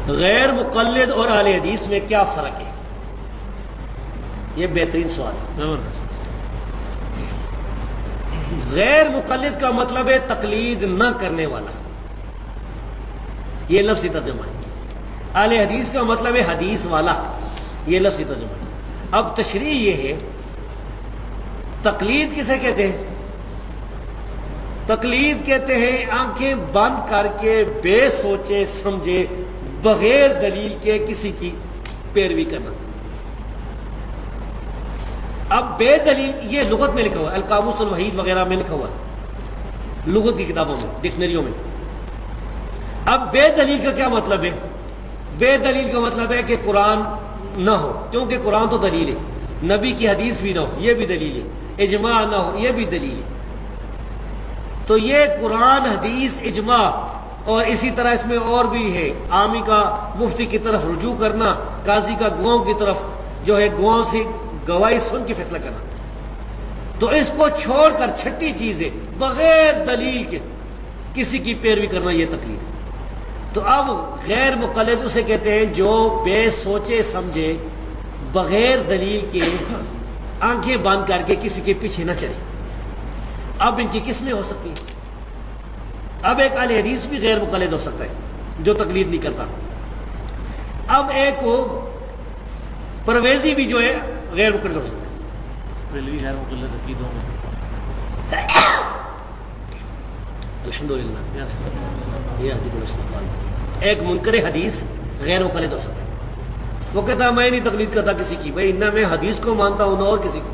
غیر مقلد اور اہل حدیث میں کیا فرق ہے؟ یہ بہترین سوال ہے۔ زبردست۔ غیر مقلد کا مطلب ہے تقلید نہ کرنے والا، یہ لفظی ترجمہ ہے۔ اہل حدیث کا مطلب ہے حدیث والا، یہ لفظی ترجمہ ہے۔ اب تشریح یہ ہے، تقلید کسے کہتے ہیں؟ تقلید کہتے ہیں آنکھیں بند کر کے بے سوچے سمجھے بغیر دلیل کے کسی کی پیروی کرنا۔ اب بے دلیل، یہ لغت میں لکھا ہوا ہے، القاموس الوحید وغیرہ میں لکھا ہوا ہے، لغت کی کتابوں میں، ڈکشنریوں میں۔ اب بے دلیل کا کیا مطلب ہے؟ بے دلیل کا مطلب ہے کہ قرآن نہ ہو، کیونکہ قرآن تو دلیل ہے، نبی کی حدیث بھی نہ ہو، یہ بھی دلیل ہے، اجماع نہ ہو، یہ بھی دلیل ہے۔ تو یہ قرآن، حدیث، اجماع، اور اسی طرح اس میں اور بھی ہے، عامی کا مفتی کی طرف رجوع کرنا، قاضی کا گواہوں کی طرف جو ہے گواہوں سے گواہی سن کے فیصلہ کرنا۔ تو اس کو چھوڑ کر چھٹی چیز ہے بغیر دلیل کے کسی کی پیروی کرنا، یہ تقلید ہے۔ تو اب غیر مقلد اسے کہتے ہیں جو بے سوچے سمجھے بغیر دلیل کے آنکھیں بند کر کے کسی کے پیچھے نہ چلے۔ اب ان کی قسمیں ہو سکتی ہیں۔ اب ایک اہل حدیث بھی غیر مقلد ہو سکتا ہے جو تقلید نہیں کرتا۔ اب ایک کو پرویزی بھی جو ہے غیر مقلد ہو سکتا ہے۔ پہلے بھی غیر مقلد عقیدوں میں الحمدللہ یہ حدیث الاستقبال۔ ایک منکر حدیث غیر مقلد ہو سکتا ہے، وہ کہتا ہے میں نہیں تقلید کرتا کسی کی، بھائی نہ میں حدیث کو مانتا ہوں نہ اور کسی کو۔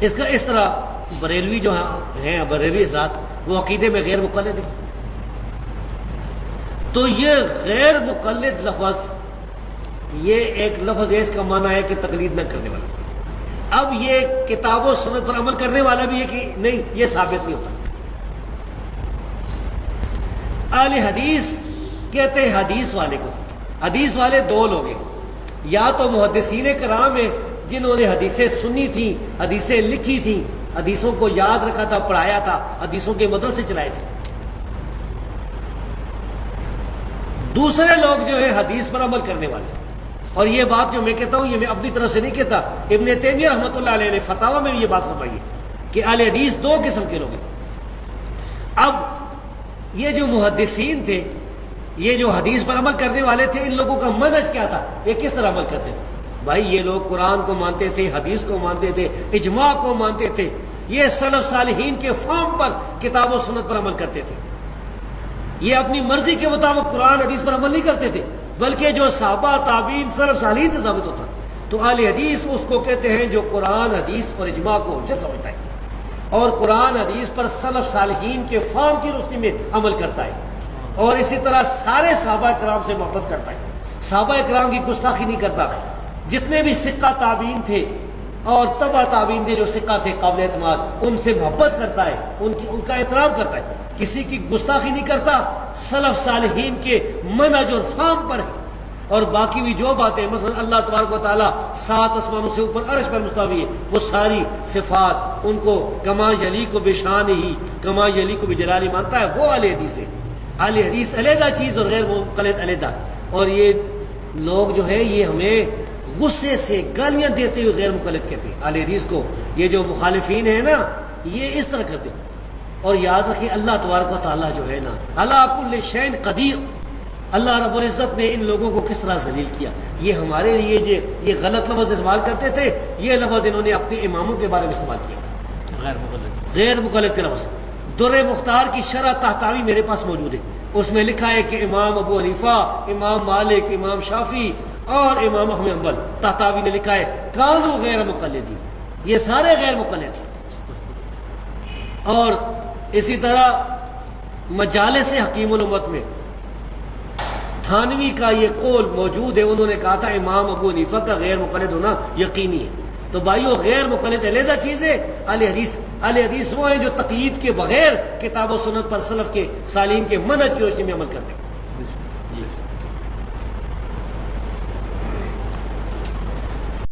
اس طرح بریلوی جو ہیں بریلوی حضرات، وہ عقیدے میں غیر مقلد ہیں۔ تو یہ غیر مقلد لفظ، یہ ایک لفظ ہے، اس کا معنی ہے کہ تقلید نہ کرنے والا۔ اب یہ کتاب و سنت پر عمل کرنے والا بھی ہے کہ نہیں، یہ ثابت نہیں ہوتا۔ اہل حدیث کہتے ہیں حدیث والے کو، حدیث والے دو لوگ ہیں، یا تو محدثین کرام ہیں جنہوں نے حدیثیں سنی تھیں، حدیثیں لکھی تھیں، حدیثوں کو یاد رکھا تھا، پڑھایا تھا، حدیثوں کے مدرسے چلائے تھے۔ دوسرے لوگ جو ہے حدیث پر عمل کرنے والے، اور یہ بات جو میں کہتا ہوں یہ میں اپنی طرف سے نہیں کہتا، ابن تیمیہ رحمۃ اللہ علیہ نے فتاوی میں بھی یہ بات فرمائی ہے کہ اہل حدیث دو قسم کے لوگ ہیں۔ اب یہ جو محدثین تھے، یہ جو حدیث پر عمل کرنے والے تھے، ان لوگوں کا منہج کیا تھا، یہ کس طرح عمل کرتے تھے؟ بھائی یہ لوگ قرآن کو مانتے تھے، حدیث کو مانتے تھے، اجماع کو مانتے تھے، یہ سلف صالحین کے فہم پر کتاب و سنت پر عمل کرتے تھے۔ یہ اپنی مرضی کے مطابق قرآن حدیث پر عمل نہیں کرتے تھے، بلکہ جو صحابہ تابعین سلف صالحین سے ثابت ہوتا۔ تو اہل حدیث اس کو کہتے ہیں جو قرآن حدیث اور اجماع کو حجت سمجھتا ہے اور قرآن حدیث پر سلف صالحین کے فہم کی روشنی میں عمل کرتا ہے، اور اسی طرح سارے صحابہ کرام سے محبت کرتا ہے، صحابہ کرام کی گستاخی نہیں کرتا۔ جتنے بھی ثقہ تابعین تھے اور تبع تابعین تھے جو ثقہ تھے قابل اعتماد، ان سے محبت کرتا ہے، ان کا احترام کرتا ہے، کسی کی گستاخی نہیں کرتا، سلف صالحین کے منہج اور فہم پر ہے۔ اور باقی بھی جو باتیں، مثلا اللہ تبارک و تعالیٰ 7 آسمانوں سے اوپر عرش پر مستوی ہے، وہ ساری صفات ان کو کما یلیق بشان ہی کما یلیق بجلالہ مانتا ہے، وہ اہل حدیث ہے۔ اہل حدیث علیحدہ چیز اور غیر مقلد علیحدہ۔ اور یہ لوگ جو ہے یہ ہمیں غصے سے گالیاں دیتے ہوئے غیر مقلد کہتے ہیں اہل حدیث کو۔ یہ جو مخالفین ہیں نا، یہ اس طرح کرتے ہیں۔ اور یاد رکھیں اللہ تبارک و تعالیٰ جو ہے نا، علی کل شیء قدیر، اللہ رب العزت نے ان لوگوں کو کس طرح ذلیل کیا۔ یہ ہمارے لیے یہ غلط لفظ استعمال کرتے تھے، یہ لفظ انہوں نے اپنے اماموں کے بارے میں استعمال کیا، غیر مقلد کے لفظ۔ در مختار کی شرح تحتاوی میرے پاس موجود ہے، اس میں لکھا ہے کہ امام ابو حنیفہ، امام مالک، امام شافعی اور امام احمد بن حنبل، تحتاوی نے لکھا ہے کانوا غیر مقلدین، یہ سارے غیر مقلد ہیں۔ اور اسی طرح مجالس حکیم الامت میں تھانوی کا یہ قول موجود ہے، انہوں نے کہا تھا امام ابو حنیفہ کا غیر مقلد ہونا یقینی ہے۔ تو بھائیو غیر مقلد علیحدہ چیز ہے، اہل حدیث وہ ہیں جو تقلید کے بغیر کتاب و سنت پر سلف کے صالحین کے منہج کی روشنی میں عمل کرتے ہیں۔